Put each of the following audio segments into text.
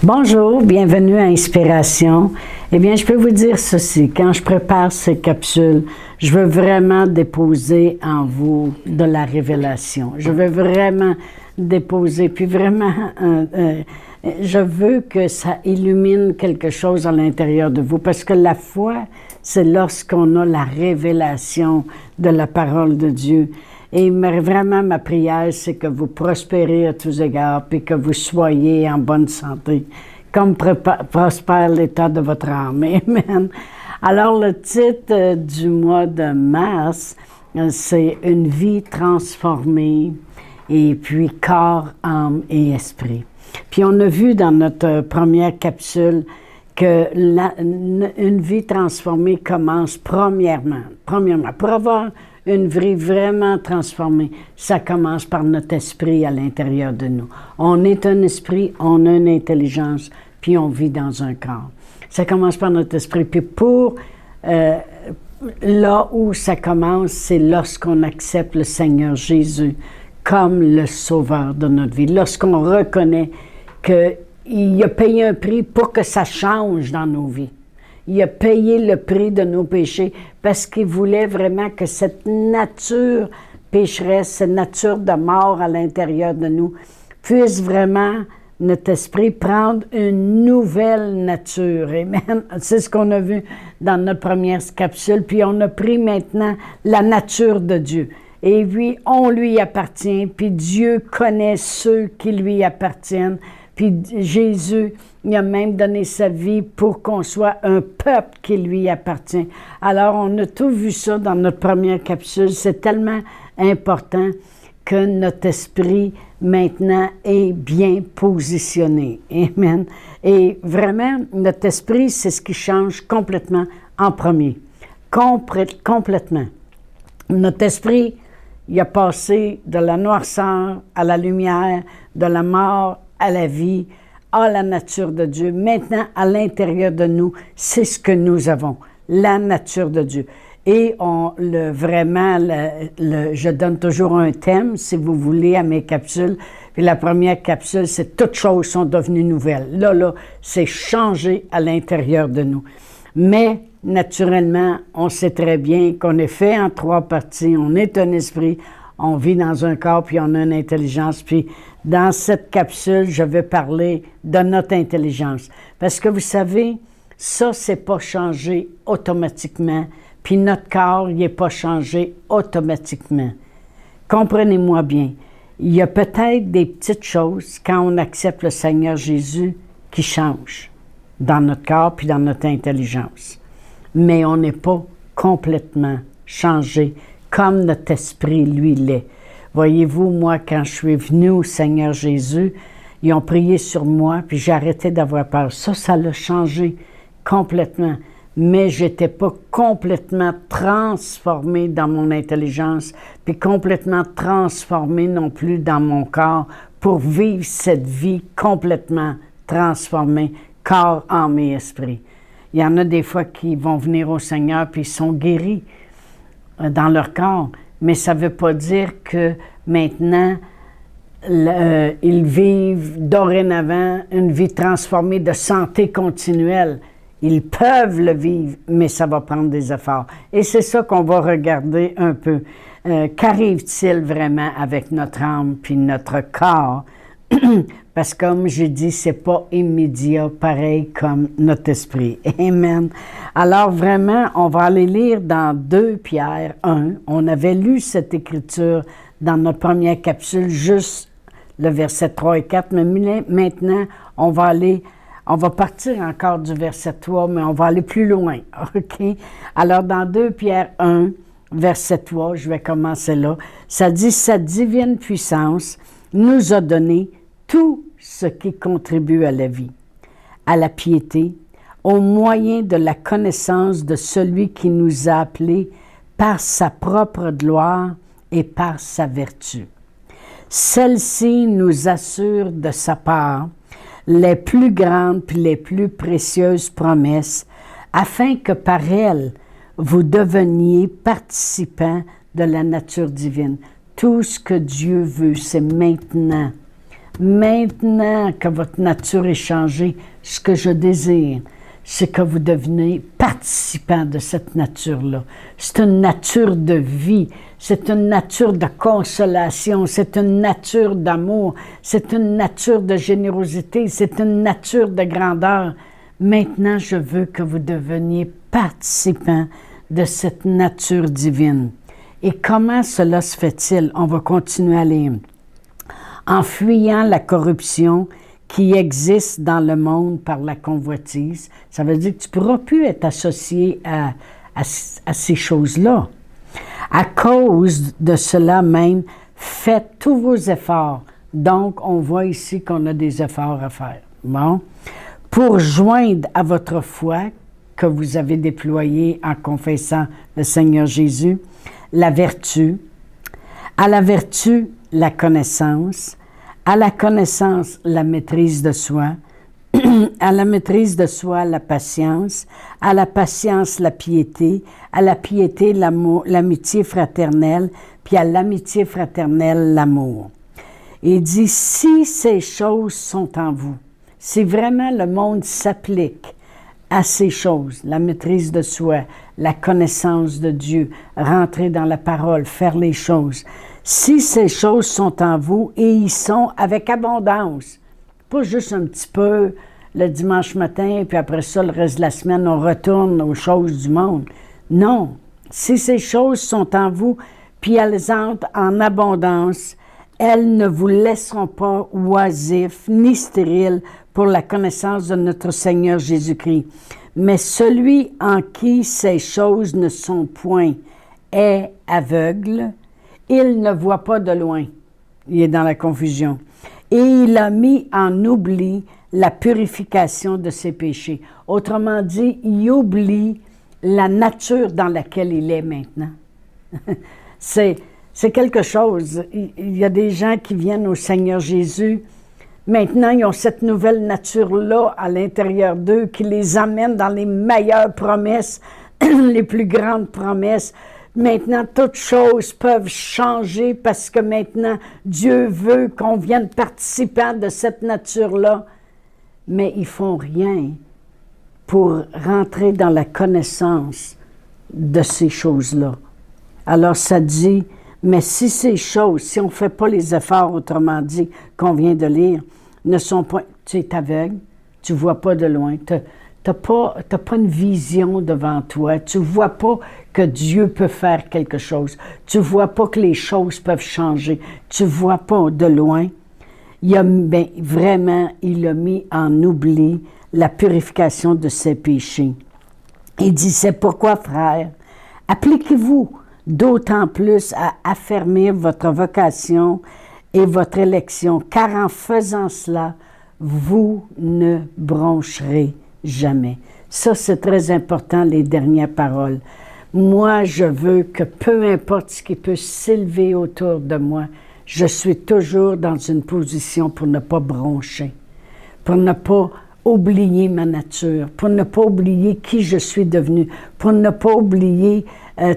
Bonjour, bienvenue à Inspiration. Eh bien, je peux vous dire ceci, quand je prépare ces capsules, je veux vraiment déposer en vous de la révélation. Je veux vraiment déposer, puis vraiment, je veux que ça illumine quelque chose à l'intérieur de vous, parce que la foi, c'est lorsqu'on a la révélation de la parole de Dieu. Et vraiment, ma prière, c'est que vous prospérez à tous égards, puis que vous soyez en bonne santé, comme prospère l'état de votre âme. Amen. Alors, le titre du mois de mars, c'est « Une vie transformée », et puis « Corps, âme et esprit ». Puis on a vu dans notre première capsule que une vie transformée commence premièrement. Pour avoir une vie vraiment transformée, ça commence par notre esprit à l'intérieur de nous. On est un esprit, on a une intelligence, puis on vit dans un corps. Ça commence par notre esprit. Puis là où ça commence, c'est lorsqu'on accepte le Seigneur Jésus comme le sauveur de notre vie. Lorsqu'on reconnaît qu'il a payé un prix pour que ça change dans nos vies. Il a payé le prix de nos péchés parce qu'il voulait vraiment que cette nature pécheresse, cette nature de mort à l'intérieur de nous, puisse vraiment, notre esprit, prendre une nouvelle nature. Amen. C'est ce qu'on a vu dans notre première capsule. Puis on a pris maintenant la nature de Dieu. Et puis, on lui appartient, puis Dieu connaît ceux qui lui appartiennent. Puis Jésus, il a même donné sa vie pour qu'on soit un peuple qui lui appartient. Alors, on a tout vu ça dans notre première capsule. C'est tellement important que notre esprit, maintenant, est bien positionné. Amen. Et vraiment, notre esprit, c'est ce qui change complètement en premier. Complètement. Notre esprit, il a passé de la noirceur à la lumière, de la mort à la vie, à la nature de Dieu. Maintenant, à l'intérieur de nous, c'est ce que nous avons, la nature de Dieu. Et je donne toujours un thème, si vous voulez, à mes capsules. Puis la première capsule, c'est « Toutes choses sont devenues nouvelles ». Là, c'est changé à l'intérieur de nous. Mais, naturellement, on sait très bien qu'on est fait en trois parties. On est un esprit, on vit dans un corps, puis on a une intelligence. Puis, dans cette capsule, je vais parler de notre intelligence. Parce que vous savez, ça, c'est pas changé automatiquement. Puis notre corps, il n'est pas changé automatiquement. Comprenez-moi bien. Il y a peut-être des petites choses, quand on accepte le Seigneur Jésus, qui changent dans notre corps puis dans notre intelligence. Mais on n'est pas complètement changé comme notre esprit, lui, l'est. Voyez-vous, moi, quand je suis venu au Seigneur Jésus, ils ont prié sur moi, puis j'ai arrêté d'avoir peur. Ça l'a changé complètement. Mais je n'étais pas complètement transformé dans mon intelligence, puis complètement transformé non plus dans mon corps pour vivre cette vie complètement transformée, corps, âme et esprit. Il y en a des fois qui vont venir au Seigneur, puis ils sont guéris dans leur corps. Mais ça ne veut pas dire que maintenant, ils vivent dorénavant une vie transformée de santé continuelle. Ils peuvent le vivre, mais ça va prendre des efforts. Et c'est ça qu'on va regarder un peu. Qu'arrive-t-il vraiment avec notre âme puis notre corps? Parce que, comme j'ai dit, c'est pas immédiat, pareil comme notre esprit. Amen. Alors vraiment, on va aller lire dans 2 Pierre 1. On avait lu cette écriture dans notre première capsule, juste le verset 3 et 4. Mais maintenant, on va partir encore du verset 3, mais on va aller plus loin. OK? Alors, dans 2 Pierre 1, verset 3, je vais commencer là. Ça dit « Sa divine puissance nous a donné tout ce qui contribue à la vie, à la piété, au moyen de la connaissance de celui qui nous a appelés par sa propre gloire et par sa vertu. Celle-ci nous assure de sa part les plus grandes puis les plus précieuses promesses, afin que par elles, vous deveniez participants de la nature divine. Tout ce que Dieu veut, c'est maintenant Maintenant que votre nature est changée, ce que je désire, c'est que vous devenez participant de cette nature-là. C'est une nature de vie, c'est une nature de consolation, c'est une nature d'amour, c'est une nature de générosité, c'est une nature de grandeur. Maintenant, je veux que vous deveniez participant de cette nature divine. Et comment cela se fait-il? On va continuer à lire. En fuyant la corruption qui existe dans le monde par la convoitise, ça veut dire que tu ne pourras plus être associé à ces choses-là. À cause de cela même, faites tous vos efforts. Donc, on voit ici qu'on a des efforts à faire. Bon. Pour joindre à votre foi que vous avez déployée en confessant le Seigneur Jésus, la vertu, à la vertu, la connaissance, à la connaissance, la maîtrise de soi, à la maîtrise de soi, la patience, à la patience, la piété, à la piété, l'amour, l'amitié fraternelle, puis à l'amitié fraternelle, l'amour. Il dit, si ces choses sont en vous, si vraiment le monde s'applique à ces choses, la maîtrise de soi, la connaissance de Dieu, rentrer dans la parole, faire les choses, si ces choses sont en vous et ils sont avec abondance, pas juste un petit peu le dimanche matin, puis après ça, le reste de la semaine, on retourne aux choses du monde. Non, si ces choses sont en vous, puis elles entrent en abondance, elles ne vous laisseront pas oisifs ni stériles pour la connaissance de notre Seigneur Jésus-Christ. Mais celui en qui ces choses ne sont point est aveugle, il ne voit pas de loin. Il est dans la confusion. Et il a mis en oubli la purification de ses péchés. Autrement dit, il oublie la nature dans laquelle il est maintenant. C'est quelque chose. Il y a des gens qui viennent au Seigneur Jésus. Maintenant, ils ont cette nouvelle nature-là à l'intérieur d'eux qui les amène dans les meilleures promesses, les plus grandes promesses. Maintenant, toutes choses peuvent changer parce que maintenant, Dieu veut qu'on vienne participant de cette nature-là. Mais ils ne font rien pour rentrer dans la connaissance de ces choses-là. Alors, ça dit, mais si ces choses, si on ne fait pas les efforts, autrement dit, qu'on vient de lire, ne sont pas... Tu es aveugle, tu ne vois pas de loin, tu n'as pas une vision devant toi, tu ne vois pas que Dieu peut faire quelque chose, tu ne vois pas que les choses peuvent changer, tu ne vois pas de loin. Vraiment, il a mis en oubli la purification de ses péchés. Il dit, c'est pourquoi, frères, appliquez-vous d'autant plus à affermir votre vocation et votre élection, car en faisant cela, vous ne broncherez jamais. Ça, c'est très important, les dernières paroles. Moi, je veux que peu importe ce qui peut s'élever autour de moi, je suis toujours dans une position pour ne pas broncher, pour ne pas oublier ma nature, pour ne pas oublier qui je suis devenu, pour ne pas oublier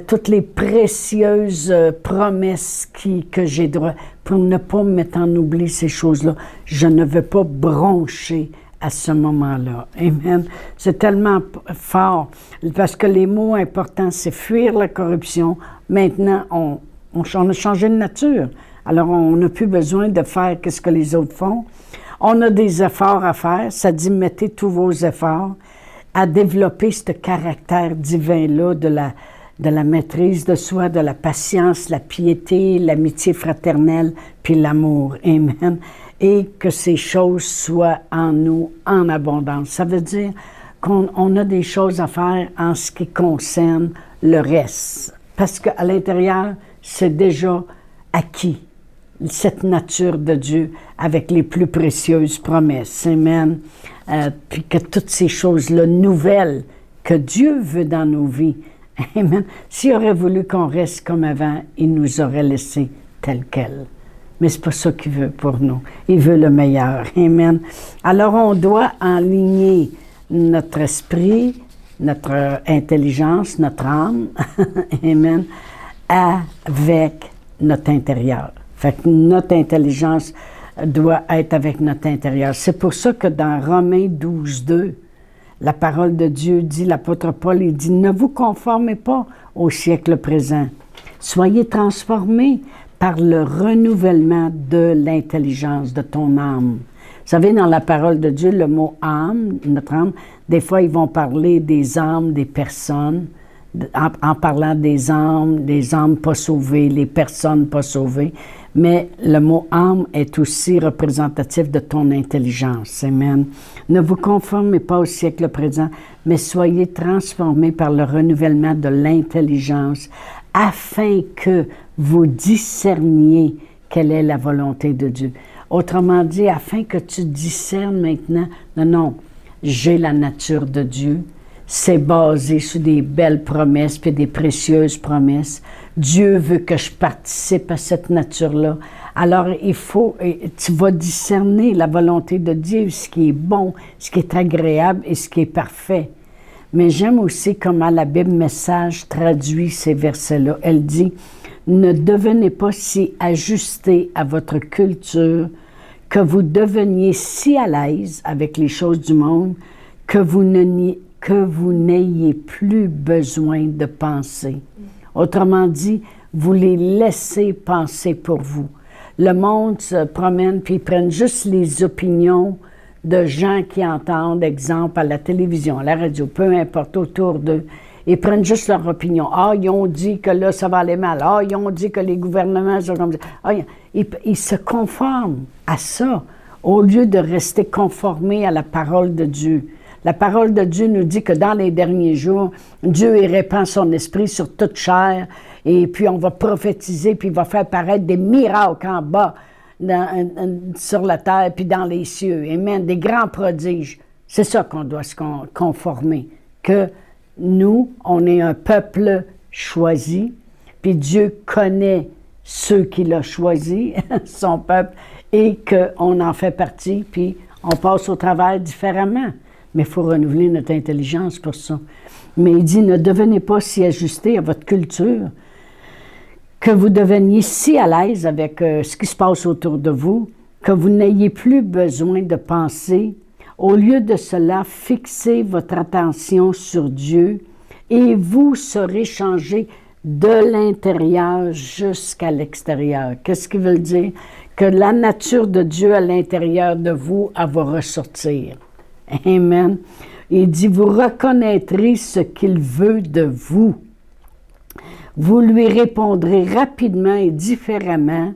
toutes les précieuses promesses que j'ai droit, pour ne pas me mettre en oubli ces choses-là. Je ne veux pas broncher à ce moment-là. Amen. C'est tellement fort, parce que les mots importants, c'est fuir la corruption. Maintenant, on a changé de nature. Alors, on n'a plus besoin de faire ce que les autres font. On a des efforts à faire. Ça dit, mettez tous vos efforts à développer ce caractère divin-là de la maîtrise de soi, de la patience, la piété, l'amitié fraternelle, puis l'amour. Amen. Et que ces choses soient en nous en abondance. Ça veut dire qu'on a des choses à faire en ce qui concerne le reste. Parce qu'à l'intérieur, c'est déjà acquis, cette nature de Dieu avec les plus précieuses promesses. Amen. Puis que toutes ces choses-là nouvelles que Dieu veut dans nos vies, amen. S'il aurait voulu qu'on reste comme avant, il nous aurait laissé tel quel. Mais c'est pas ça qu'il veut pour nous. Il veut le meilleur. Amen. Alors, on doit enligner notre esprit, notre intelligence, notre âme, amen, avec notre intérieur. Fait que notre intelligence doit être avec notre intérieur. C'est pour ça que dans Romains 12:2, la parole de Dieu dit, l'apôtre Paul, il dit, « Ne vous conformez pas au siècle présent. Soyez transformés par le renouvellement de l'intelligence de ton âme. » Vous savez, dans la parole de Dieu, le mot « âme », notre âme, des fois, ils vont parler des âmes des personnes, en parlant des âmes pas sauvées, les personnes pas sauvées. Mais le mot « âme » est aussi représentatif de ton intelligence. Amen. Ne vous conformez pas au siècle présent, mais soyez transformés par le renouvellement de l'intelligence, afin que vous discerniez quelle est la volonté de Dieu. Autrement dit, afin que tu discernes maintenant, non, j'ai la nature de Dieu, c'est basé sur des belles promesses puis des précieuses promesses. Dieu veut que je participe à cette nature-là. Alors, tu vas discerner la volonté de Dieu, ce qui est bon, ce qui est agréable et ce qui est parfait. Mais j'aime aussi comment la Bible Message traduit ces versets-là. Elle dit, « Ne devenez pas si ajustés à votre culture que vous deveniez si à l'aise avec les choses du monde que vous n'ayez plus besoin de penser. » Autrement dit, vous les laissez penser pour vous. Le monde se promène puis ils prennent juste les opinions de gens qui entendent, exemple, à la télévision, à la radio, peu importe, autour d'eux. Ils prennent juste leur opinion. Ah, ils ont dit que là, ça va aller mal. Ah, ils ont dit que les gouvernements sont comme ça. Ah, ils se conforment à ça au lieu de rester conformés à la parole de Dieu. La parole de Dieu nous dit que dans les derniers jours, Dieu il répand son esprit sur toute chair et puis on va prophétiser puis il va faire paraître des miracles en bas sur la terre puis dans les cieux. Amen. Des grands prodiges. C'est ça qu'on doit se conformer. Que nous, on est un peuple choisi puis Dieu connaît ceux qu'il a choisis, son peuple, et qu'on en fait partie puis on passe au travers différemment. Mais il faut renouveler notre intelligence pour ça. Mais il dit, ne devenez pas si ajustés à votre culture que vous deveniez si à l'aise avec ce qui se passe autour de vous, que vous n'ayez plus besoin de penser. Au lieu de cela, fixez votre attention sur Dieu et vous serez changés de l'intérieur jusqu'à l'extérieur. Qu'est-ce qu'il veut dire? Que la nature de Dieu à l'intérieur de vous, elle va ressortir. Amen. Il dit, vous reconnaîtrez ce qu'il veut de vous. Vous lui répondrez rapidement et différemment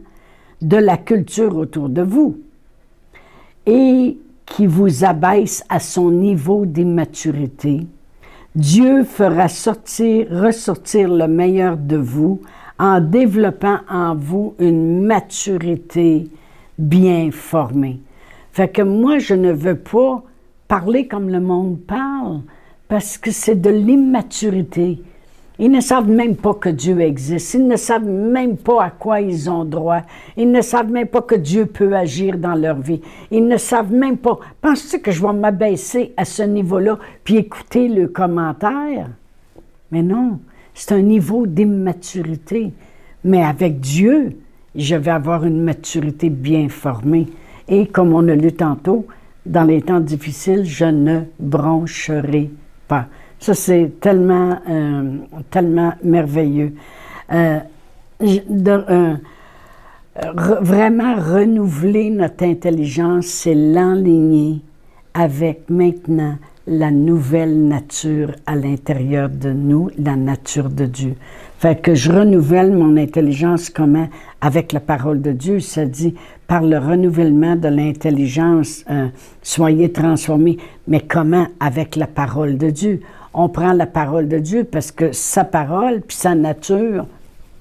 de la culture autour de vous et qui vous abaisse à son niveau d'immaturité. Dieu fera ressortir le meilleur de vous en développant en vous une maturité bien formée. Fait que moi, je ne veux pas parler comme le monde parle, parce que c'est de l'immaturité. Ils ne savent même pas que Dieu existe. Ils ne savent même pas à quoi ils ont droit. Ils ne savent même pas que Dieu peut agir dans leur vie. Ils ne savent même pas. Penses-tu que je vais m'abaisser à ce niveau-là puis écouter le commentaire? Mais non, c'est un niveau d'immaturité. Mais avec Dieu, je vais avoir une maturité bien formée. Et comme on a lu tantôt, dans les temps difficiles, je ne broncherai pas. Ça, c'est tellement merveilleux. Vraiment renouveler notre intelligence, c'est l'enligner avec maintenant la nouvelle nature à l'intérieur de nous, la nature de Dieu. Fait que je renouvelle mon intelligence comment? Avec la parole de Dieu. Ça dit, par le renouvellement de l'intelligence, soyez transformés. Mais comment? Avec la parole de Dieu. On prend la parole de Dieu parce que sa parole puis sa nature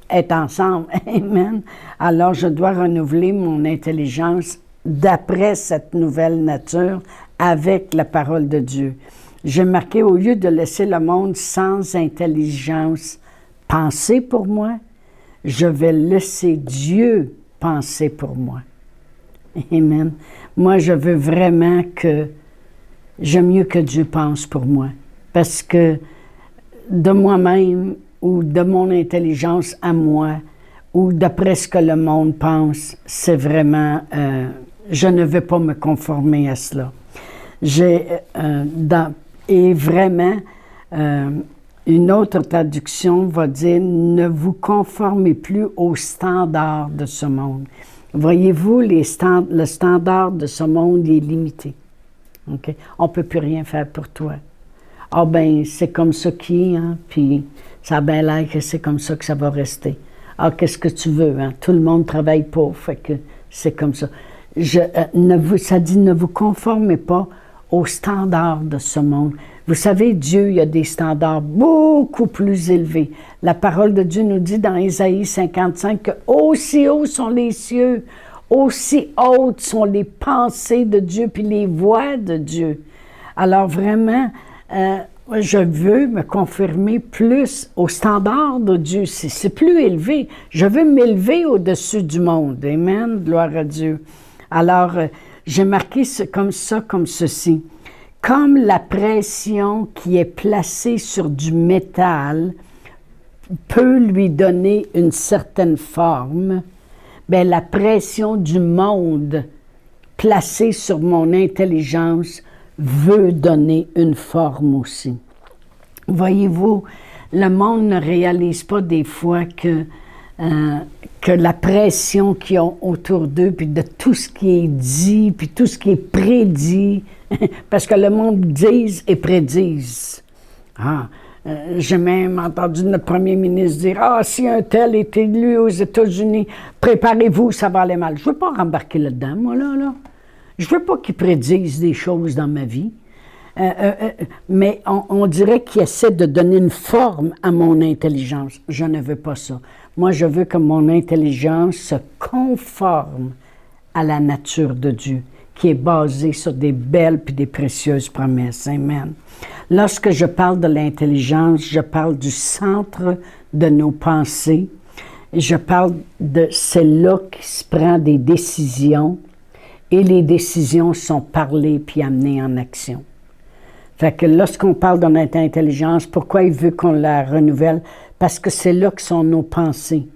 est ensemble. Amen. Alors, je dois renouveler mon intelligence d'après cette nouvelle nature avec la parole de Dieu. J'ai marqué, au lieu de laisser le monde sans intelligence penser pour moi, je vais laisser Dieu penser pour moi. Amen. Moi, je veux vraiment que j'aime mieux que Dieu pense pour moi. Parce que de moi-même ou de mon intelligence à moi ou d'après ce que le monde pense, c'est vraiment Je ne veux pas me conformer à cela. Et vraiment, une autre traduction va dire « Ne vous conformez plus aux standards de ce monde ». Voyez-vous, le standard de ce monde est limité. Okay? On ne peut plus rien faire pour toi. Ah ben, c'est comme ça qui est, hein? Puis ça a bien l'air que c'est comme ça que ça va rester. Ah, qu'est-ce que tu veux, hein? Tout le monde travaille pas, fait que c'est comme ça. Ça dit, ne vous conformez pas aux standards de ce monde. Vous savez, Dieu, il a des standards beaucoup plus élevés. La parole de Dieu nous dit dans Ésaïe 55 que aussi hauts sont les cieux, aussi hautes sont les pensées de Dieu, puis les voies de Dieu. Alors vraiment, je veux me confirmer plus aux standards de Dieu. C'est plus élevé. Je veux m'élever au-dessus du monde. Amen. Gloire à Dieu. Alors, j'ai marqué comme ceci. Comme la pression qui est placée sur du métal peut lui donner une certaine forme, bien, la pression du monde placée sur mon intelligence veut donner une forme aussi. Voyez-vous, le monde ne réalise pas des fois que la pression qu'ils ont autour d'eux, puis de tout ce qui est dit, puis tout ce qui est prédit, parce que le monde dise et prédise. J'ai même entendu notre premier ministre dire « si un tel est élu aux États-Unis, préparez-vous, ça va aller mal. » Je ne veux pas rembarquer là-dedans, moi, là. Je ne veux pas qu'ils prédisent des choses dans ma vie. Mais on dirait qu'ils essaient de donner une forme à mon intelligence. Je ne veux pas ça. Moi, je veux que mon intelligence se conforme à la nature de Dieu, qui est basée sur des belles et des précieuses promesses. Amen. Lorsque je parle de l'intelligence, je parle du centre de nos pensées. Je parle de c'est là qu'il se prend des décisions et les décisions sont parlées puis amenées en action. Fait que lorsqu'on parle de notre intelligence, pourquoi il veut qu'on la renouvelle? Parce que c'est là que sont nos pensées.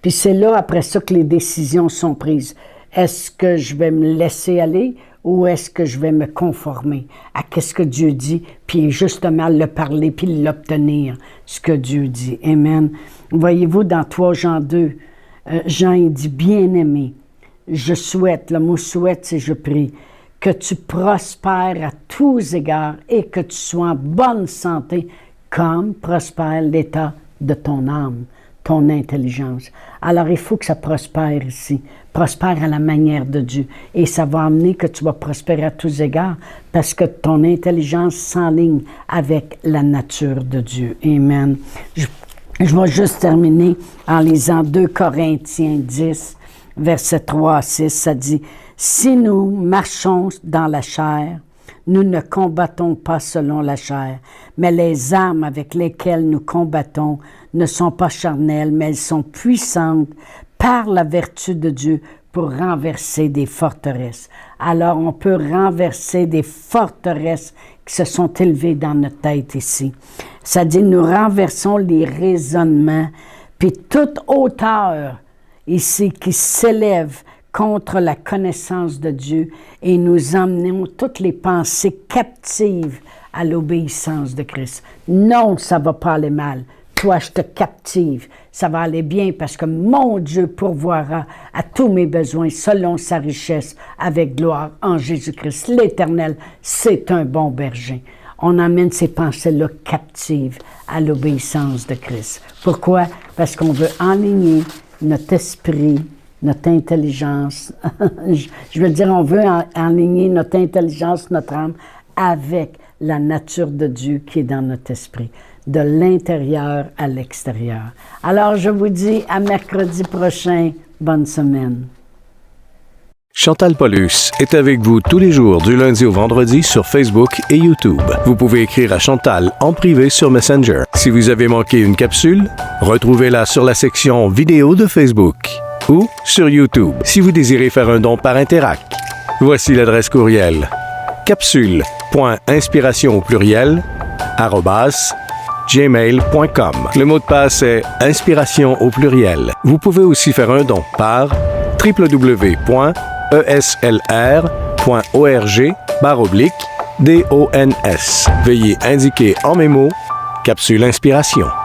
Puis c'est là, après ça, que les décisions sont prises. Est-ce que je vais me laisser aller ou est-ce que je vais me conformer à ce que Dieu dit, puis justement le parler, puis l'obtenir, ce que Dieu dit. Amen. Voyez-vous, dans 3 Jean 2, Jean, il dit, « Bien-aimé, je souhaite, le mot « souhaite », c'est « je prie », que tu prospères à tous égards et que tu sois en bonne santé, comme prospère l'état de ton âme, ton intelligence. » Alors, il faut que ça prospère ici, prospère à la manière de Dieu. Et ça va amener que tu vas prospérer à tous égards parce que ton intelligence s'enligne avec la nature de Dieu. Amen. Je vais juste terminer en lisant 2 Corinthiens 10, versets 3 à 6. Ça dit « Si nous marchons dans la chair, nous ne combattons pas selon la chair, mais les armes avec lesquelles nous combattons ne sont pas charnelles, mais elles sont puissantes par la vertu de Dieu pour renverser des forteresses. » Alors, on peut renverser des forteresses qui se sont élevées dans notre tête ici. Ça dit, nous renversons les raisonnements, puis toute hauteur ici qui s'élève contre la connaissance de Dieu et nous emmenons toutes les pensées captives à l'obéissance de Christ. Non, ça ne va pas aller mal. Toi, je te captive. Ça va aller bien parce que mon Dieu pourvoira à tous mes besoins selon sa richesse avec gloire en Jésus-Christ. L'Éternel, c'est un bon berger. On amène ces pensées-là captives à l'obéissance de Christ. Pourquoi? Parce qu'on veut enligner notre esprit, notre intelligence. Je veux dire, on veut enligner notre intelligence, notre âme, avec la nature de Dieu qui est dans notre esprit, de l'intérieur à l'extérieur. Alors, je vous dis à mercredi prochain. Bonne semaine. Chantal Paulus est avec vous tous les jours du lundi au vendredi sur Facebook et YouTube. Vous pouvez écrire à Chantal en privé sur Messenger. Si vous avez manqué une capsule, retrouvez-la sur la section vidéo de Facebook ou sur YouTube si vous désirez faire un don par Interac. Voici l'adresse courriel capsule.inspiration au pluriel @gmail.com. Le mot de passe est inspiration au pluriel. Vous pouvez aussi faire un don par www.inspirationaupluriel.com eslr.org/DONS. Veuillez indiquer en mémo Capsule Inspiration.